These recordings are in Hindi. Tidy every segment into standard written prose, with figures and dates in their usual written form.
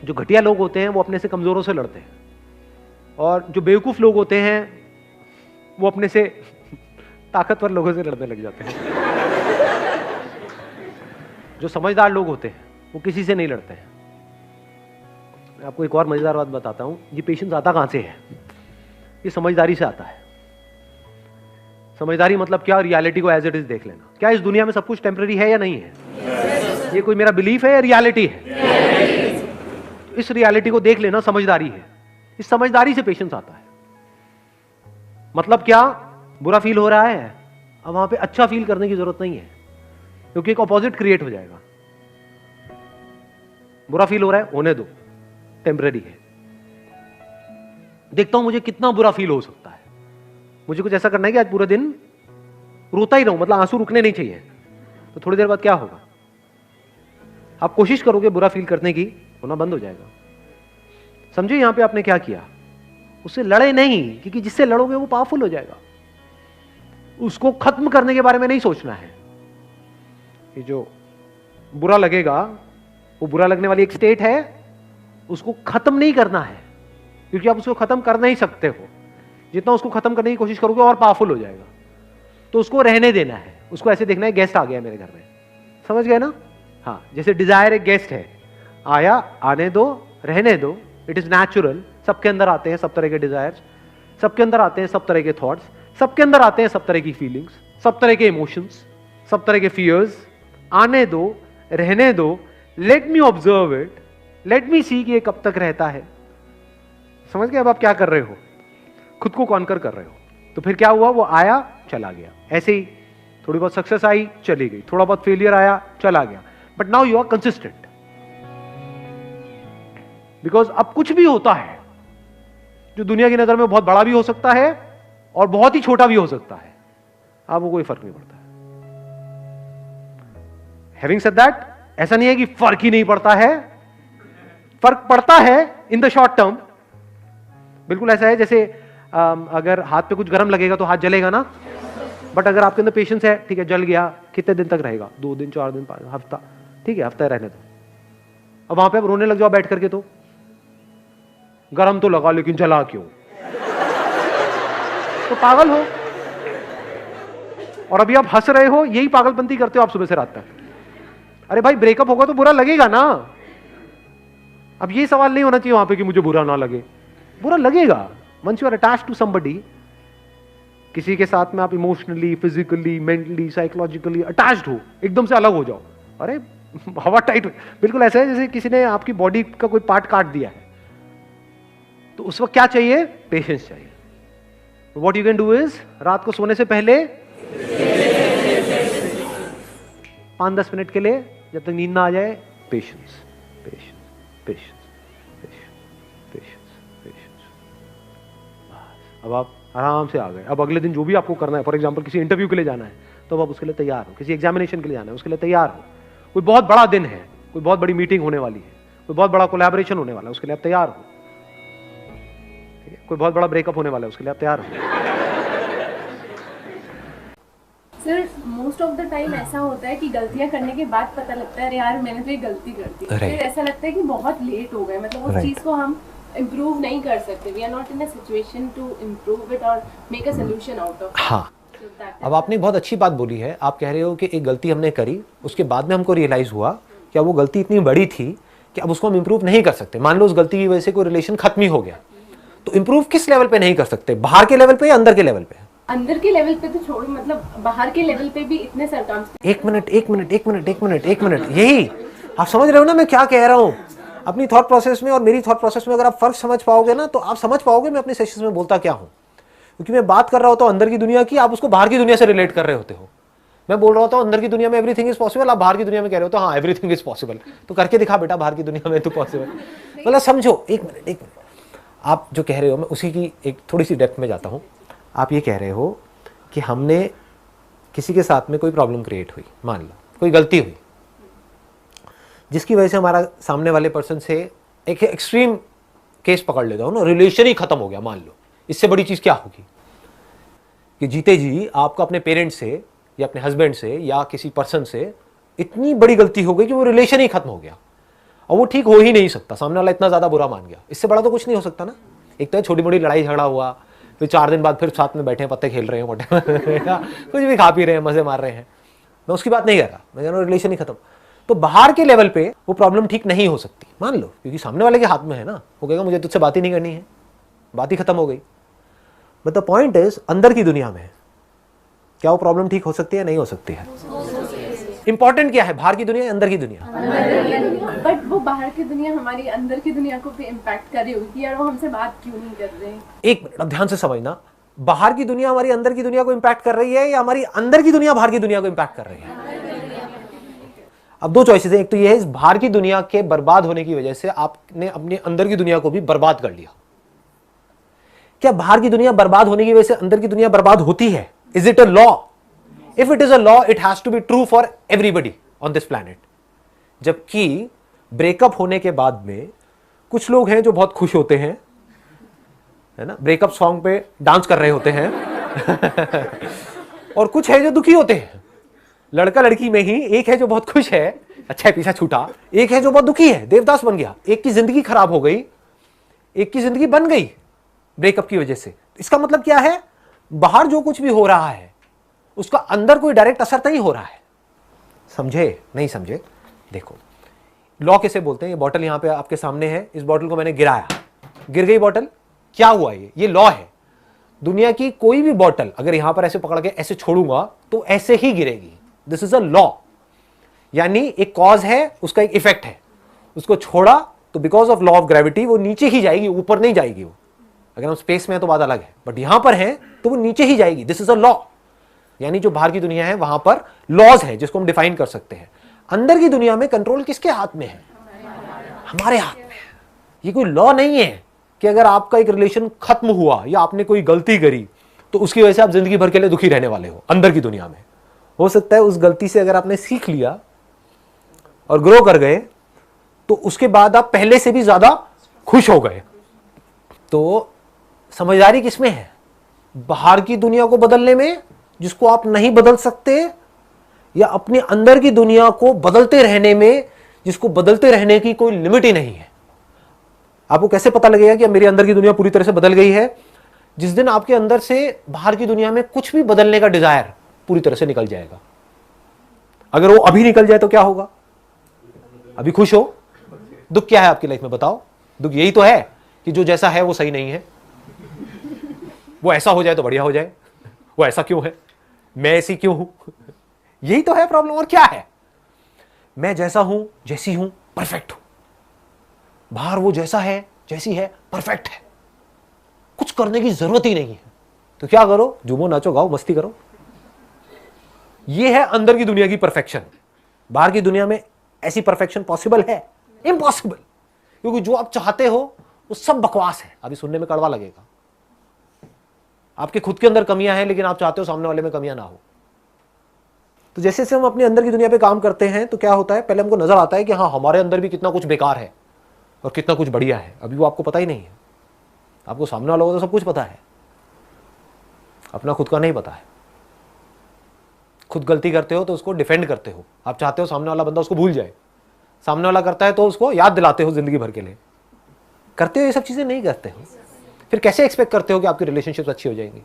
जो घटिया लोग होते हैं वो अपने से कमजोरों से लड़ते हैं, और जो बेवकूफ लोग होते हैं वो अपने से ताकतवर लोगों से लड़ने लग जाते हैं। जो समझदार लोग होते हैं वो किसी से नहीं लड़ते हैं। मैं आपको एक और मजेदार बात बताता हूं, ये पेशेंस आता कहां से है? ये समझदारी से आता है। समझदारी मतलब क्या? रियलिटी को एज इट इज देख लेना। क्या इस दुनिया में सब कुछ टेम्पररी है या नहीं है? ये कोई मेरा बिलीफ है या रियलिटी है? इस रियलिटी को देख लेना समझदारी है। इस समझदारी से पेशेंस आता है। मतलब क्या? बुरा फील हो रहा है, अब वहां पे अच्छा फील करने की जरूरत नहीं है, क्योंकि एक ऑपोजिट क्रिएट हो जाएगा। बुरा फील हो रहा है, होने दो, टेम्पररी है। देखता हूं मुझे कितना बुरा फील हो सकता है। मुझे कुछ ऐसा करना है कि आज पूरे दिन रोता ही रहूं, मतलब आंसू रुकने नहीं चाहिए। तो थोड़ी देर बाद क्या होगा? आप कोशिश करोगे बुरा फील करने की, होना बंद हो जाएगा। समझे यहां पे आपने क्या किया? उससे लड़े नहीं, क्योंकि जिससे लड़ोगे वो पावरफुल हो जाएगा। उसको खत्म करने के बारे में नहीं सोचना है। ये जो बुरा लगेगा, वो बुरा लगने वाली एक स्टेट है, उसको खत्म नहीं करना है, क्योंकि आप उसको खत्म कर नहीं सकते हो। जितना उसको खत्म करने की कोशिश करोगे और पावरफुल हो जाएगा। तो उसको रहने देना है। उसको ऐसे देखना है, गेस्ट आ गया मेरे घर में, समझ गए ना? हाँ, जैसे डिजायर एक गेस्ट है, आया, आने दो, रहने दो, इट इज नेचुरल। सबके अंदर आते हैं सब तरह के डिजायर्स, सबके अंदर आते हैं सब तरह के थॉट्स, सबके अंदर आते हैं सब तरह की फीलिंग्स, सब तरह के इमोशंस, सब तरह के फियर्स। आने दो, रहने दो, let me observe it, let me see कि ये कब तक रहता है। समझ गए अब आप क्या कर रहे हो? खुद को कॉन्कर कर रहे हो। तो फिर क्या हुआ? वो आया, चला गया। ऐसे ही थोड़ी बहुत सक्सेस आई, चली गई, थोड़ा बहुत फेलियर आया, चला गया। But now you are consistent, because अब कुछ भी होता है जो दुनिया की नजर में बहुत बड़ा भी हो सकता है और बहुत ही छोटा भी हो सकता है, आपको कोई फर्क नहीं पड़ता है। हैविंग सेड दैट, ऐसा नहीं है कि फर्क ही नहीं पड़ता है, फर्क पड़ता है इन द शॉर्ट टर्म। बिल्कुल ऐसा है जैसे अगर हाथ पे कुछ गर्म लगेगा तो हाथ जलेगा ना, बट अगर आपके अंदर पेशेंस है, ठीक है, जल गया, कितने दिन तक रहेगा? 2 दिन, 4 दिन, 5 हफ्ता, ठीक है, हफ्ता रहने दो। अब वहां पे आप रोने लग जाओ बैठ करके, तो गरम तो लगा लेकिन जला क्यों? तो पागल हो। और अभी आप हंस रहे हो, यही पागलपंती करते हो आप सुबह से रात तक। अरे भाई, ब्रेकअप होगा तो बुरा लगेगा ना। अब ये सवाल नहीं होना चाहिए वहां पे कि मुझे बुरा ना लगे। बुरा लगेगा। Once you are attached to somebody, किसी के साथ में आप emotionally, physically, mentally, psychologically attached हो, एकदम से अलग हो जाओ, अरे हवा टाइट। बिल्कुल ऐसा है जैसे किसी ने आपकी बॉडी का कोई पार्ट काट दिया है, तो उस वक्त क्या चाहिए? पेशेंस चाहिए। What you can do is, रात को सोने से पहले 5-10 मिनट के लिए, जब तक नींद ना आ जाए, patience, patience, patience, patience, patience. अब आप आराम से आ गए। अब अगले दिन जो भी आपको करना है, फॉर एग्जांपल किसी इंटरव्यू के लिए जाना है, तो अब आप उसके लिए तैयार हो। किसी एग्जामिनेशन के लिए जाना है, उसके लिए तैयार हो। कोई बहुत बड़ा दिन है, कोई बहुत बड़ी मीटिंग होने वाली है, कोई बहुत बड़ा कोलैबोरेशन होने वाला है, उसके लिए आप तैयार हो। कोई बहुत बड़ा ब्रेकअप होने वाला है, उसके लिए आप तैयार हो। Sir, most of the time ऐसा होता है कि गलतियां करने के बाद पता लगता है अरे यार मैंने तो ये गलती कर दी। फिर ऐसा लगता है कि बहुत लेट हो गए, मतलब उस चीज को हम इम्प्रूव नहीं कर सकते। We are not in a situation to improve it और make a solution out of. हाँ, अब आपने बहुत अच्छी बात बोली है। आप कह रहे हो कि एक गलती हमने करी, उसके बाद में हमको रियलाइज हुआ कि वो गलती इतनी बड़ी थी कि अब उसको हम इम्प्रूव नहीं कर सकते। मान लो उस गलती की वजह से कोई रिलेशन खत्म ही हो गया, तो इम्प्रूव किस लेवल पे नहीं कर सकते? बाहर के लेवल पे या अंदर के लेवल पे? अंदर के लेवल पे तो छोड़ो, मतलब बाहर के लेवल पे भी इतने सर्कमस्टेंसेस। एक मिनट, यही आप समझ रहे हो ना मैं क्या कह रहा हूँ? अपनी थॉट प्रोसेस में और मेरी थॉट प्रोसेस में अगर आप फर्क समझ पाओगे ना, तो आप समझ पाओगे मैं अपने सेशंस में बोलता क्या हूँ। क्योंकि मैं बात कर रहा होता हूँ अंदर की दुनिया की, आप उसको बाहर की दुनिया से रिलेट कर रहे होते हो। मैं बोल रहा होता हूँ अंदर की दुनिया में एवरीथिंग इज पॉसिबल, आप बाहर की दुनिया में कह रहे हो तो हाँ एवरीथिंग इज पॉसिबल। तो करके दिखा बेटा बाहर की दुनिया में तो पॉसिबल। मतलब समझो, एक मिनट, आप जो कह रहे हो मैं उसी की एक थोड़ी सी डेप्थ में जाता हूँ। आप ये कह रहे हो कि हमने किसी के साथ में कोई प्रॉब्लम क्रिएट हुई, मान लो कोई गलती हुई, जिसकी वजह से हमारा सामने वाले पर्सन से एक एक्सट्रीम केस पकड़ लेता हूँ ना, रिलेशन ही खत्म हो गया। मान लो इससे बड़ी चीज़ क्या होगी कि जीते जी आपका अपने पेरेंट्स से या अपने हस्बैंड से या किसी पर्सन से इतनी बड़ी गलती हो गई कि वो रिलेशन ही खत्म हो गया। और वो ठीक हो ही नहीं सकता, सामने वाला इतना ज्यादा बुरा मान गया, इससे बड़ा तो कुछ नहीं हो सकता ना। एक तो छोटी मोटी लड़ाई झगड़ा हुआ, फिर 4 दिन बाद फिर साथ में बैठे हैं, पत्ते खेल रहे हैं, कुछ भी खा पी रहे हैं, मजे मार रहे हैं, मैं उसकी बात नहीं कर रहा, मैं कह रहा हूँ रिलेशन ही खत्म। तो बाहर के लेवल पे वो प्रॉब्लम ठीक नहीं हो सकती, मान लो, क्योंकि सामने वाले के हाथ में है ना, वो कहेगा मुझे तुझसे बात ही नहीं करनी है, बात ही खत्म हो गई। बट द पॉइंट इज, अंदर की दुनिया में क्या वो प्रॉब्लम ठीक हो सकती है, नहीं हो सकती है? इंपॉर्टेंट क्या है, बाहर की दुनिया, अंदर की दुनिया? बट वो बाहर की दुनिया हमारी अंदर की दुनिया को भी इम्पैक्ट कर रही होगी कि यार वो हमसे बात क्यों नहीं कर रहे हैं। एक मिनट, अब ध्यान से समझना, बाहर की दुनिया हमारी अंदर की दुनिया को इम्पैक्ट कर रही है या हमारी अंदर की दुनिया बाहर की दुनिया को इम्पैक्ट कर रही है? अब 2 चॉइसेस हैं, एक तो ये है, इस बाहर की दुनिया के बर्बाद होने की वजह से आपने अपने अंदर की दुनिया को भी बर्बाद कर लिया। क्या बाहर की दुनिया बर्बाद होने की वजह से अंदर की दुनिया बर्बाद होती है? Is it a law? If it is a law, it has to be true for everybody on this planet. जबकि ब्रेकअप होने के बाद में कुछ लोग हैं जो बहुत खुश होते हैं, है ना, ब्रेकअप सॉन्ग पे डांस कर रहे होते हैं और कुछ है जो दुखी होते हैं। लड़का लड़की में ही एक है जो बहुत खुश है, अच्छा है पीछा छूटा, एक है जो बहुत दुखी है, देवदास बन गया, एक की जिंदगी खराब हो गई, एक की जिंदगी बन गई ब्रेकअप की वजह से। इसका मतलब क्या है, बाहर जो कुछ भी हो रहा है उसका अंदर कोई डायरेक्ट असर नहीं हो रहा है। समझे? नहीं समझे? देखो, लॉ किसे बोलते हैं? ये बॉटल यहां पे आपके सामने है, इस बॉटल को मैंने गिराया, गिर गई बॉटल, क्या हुआ? ये लॉ है। दुनिया की कोई भी बॉटल अगर यहां पर ऐसे पकड़ के ऐसे छोड़ूंगा तो ऐसे ही गिरेगी। This is a law. यानी एक कॉज है, उसका एक इफेक्ट है, उसको छोड़ा तो because of law of gravity वो नीचे ही जाएगी, ऊपर नहीं जाएगी। वो अगर हम स्पेस में है तो बात अलग है, बट यहां पर है तो वो नीचे ही जाएगी। This is a law. यानी जो बाहर की दुनिया है वहां पर लॉज है जिसको हम डिफाइन कर सकते हैं। अंदर की दुनिया में कंट्रोल किसके हाथ में है? हमारे हाथ में है। ये कोई लॉ नहीं है कि अगर आपका एक रिलेशन खत्म हुआ या आपने कोई गलती करी तो उसकी वजह से आप जिंदगी भर के लिए दुखी रहने वाले हो। अंदर की दुनिया में हो सकता है उस गलती से अगर आपने सीख लिया और ग्रो कर गए तो उसके बाद आप पहले से भी ज्यादा खुश हो गए। तो समझदारी किसमें है? बाहर की दुनिया को बदलने में, जिसको आप नहीं बदल सकते, या अपने अंदर की दुनिया को बदलते रहने में, जिसको बदलते रहने की कोई लिमिट ही नहीं है। आपको कैसे पता लगेगा कि मेरी अंदर की दुनिया पूरी तरह से बदल गई है? जिस दिन आपके अंदर से बाहर की दुनिया में कुछ भी बदलने का डिजायर पूरी तरह से निकल जाएगा। अगर वो अभी निकल जाए तो क्या होगा? अभी खुश हो, दुख क्या है आपकी लाइफ में बताओ? दुख यही तो है कि जो जैसा है वो सही नहीं है, वो ऐसा हो जाए तो बढ़िया हो जाए, वो ऐसा क्यों है, मैं ऐसी क्यों हूं, यही तो है प्रॉब्लम। और क्या है? मैं जैसा हूं, जैसी हूं, परफेक्ट हूं, बाहर वो जैसा है, जैसी है, परफेक्ट है, कुछ करने की जरूरत ही नहीं है। तो क्या करो? झूमो, नाचो, गाओ, मस्ती करो। ये है अंदर की दुनिया की परफेक्शन। बाहर की दुनिया में ऐसी परफेक्शन पॉसिबल है? इम्पॉसिबल। क्योंकि जो आप चाहते हो वो सब बकवास है। अभी सुनने में कड़वा लगेगा, आपके खुद के अंदर कमियां हैं लेकिन आप चाहते हो सामने वाले में कमियां ना हो। तो जैसे जैसे हम अपने अंदर की दुनिया पे काम करते हैं तो क्या होता है, पहले हमको नजर आता है कि हाँ हमारे अंदर भी कितना कुछ बेकार है और कितना कुछ बढ़िया है। अभी वो आपको पता ही नहीं है। आपको सामने वालों को तो सब कुछ पता है, अपना खुद का नहीं पता है। खुद गलती करते हो तो उसको डिफेंड करते हो, आप चाहते हो सामने वाला बंदा उसको भूल जाए। सामने वाला करता है तो उसको याद दिलाते हो जिंदगी भर के लिए। करते हो ये सब चीजें? नहीं करते हो। फिर कैसे एक्सपेक्ट करते हो कि आपकी रिलेशनशिप अच्छी हो जाएंगी?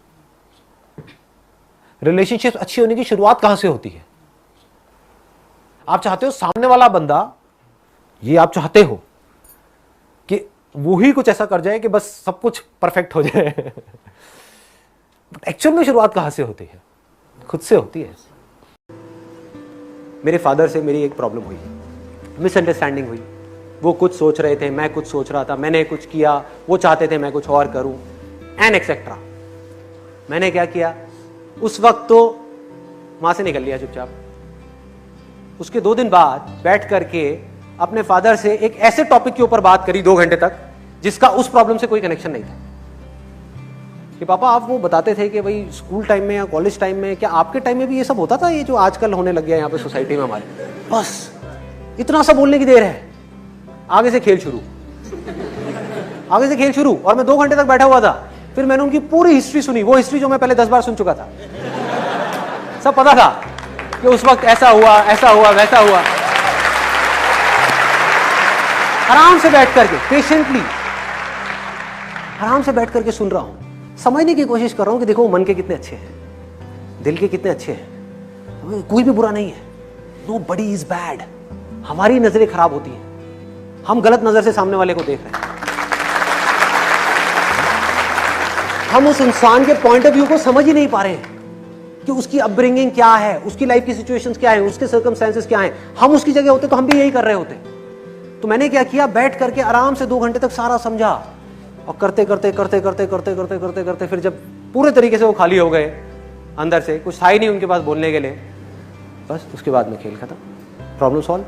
रिलेशनशिप अच्छी होने की शुरुआत कहां से होती है? आप चाहते हो सामने वाला बंदा, ये आप चाहते हो कि वो ही कुछ ऐसा कर जाए कि बस सब कुछ परफेक्ट हो जाए। एक्चुअल में शुरुआत कहां से होती है? खुद से होती है। मेरे फादर से मेरी एक प्रॉब्लम हुई, मिसअंडरस्टैंडिंग हुई। वो कुछ सोच रहे थे, मैं कुछ सोच रहा था, मैंने कुछ किया, वो चाहते थे मैं कुछ और करूं, एंड एक्सेट्रा। मैंने क्या किया? उस वक्त तो वहां से निकल लिया चुपचाप। उसके 2 दिन बाद बैठ करके अपने फादर से एक ऐसे टॉपिक के ऊपर बात करी 2 घंटे तक जिसका उस प्रॉब्लम से कोई कनेक्शन नहीं था। कि पापा आप वो बताते थे कि भाई स्कूल टाइम में या कॉलेज टाइम में, क्या आपके टाइम में भी ये सब होता था, ये जो आजकल होने लग गया यहाँ पे सोसाइटी में हमारे? बस इतना सा बोलने की देर है, आगे से खेल शुरू, आगे से खेल शुरू। और मैं 2 घंटे तक बैठा हुआ था। फिर मैंने उनकी पूरी हिस्ट्री सुनी, वो हिस्ट्री जो मैं पहले 10 बार सुन चुका था। सब पता था कि उस वक्त ऐसा हुआ, वैसा हुआ। आराम से बैठ करके, पेशेंटली आराम से बैठ करके सुन रहा हूं, समझने की कोशिश कर रहा हूं कि देखो मन के कितने अच्छे हैं, दिल के कितने अच्छे हैं, कोई भी बुरा नहीं है। Nobody is bad. हमारी नजरें खराब होती हैं, हम गलत नजर से सामने वाले को देख रहे हैं, हम उस इंसान के पॉइंट ऑफ व्यू को समझ ही नहीं पा रहे हैं कि उसकी अपब्रिंगिंग क्या है, उसकी लाइफ की सिचुएशंस क्या है, उसके सर्कमस्टेंसेस क्या हैं। हम उसकी जगह होते तो हम भी यही कर रहे होते। तो मैंने क्या किया, बैठ करके आराम से 2 घंटे तक सारा समझा, और करते करते करते करते करते करते करते करते फिर जब पूरे तरीके से वो खाली हो गए, अंदर से कुछ था ही नहीं उनके पास बोलने के लिए, बस उसके बाद में खेल खत्म, प्रॉब्लम सॉल्व।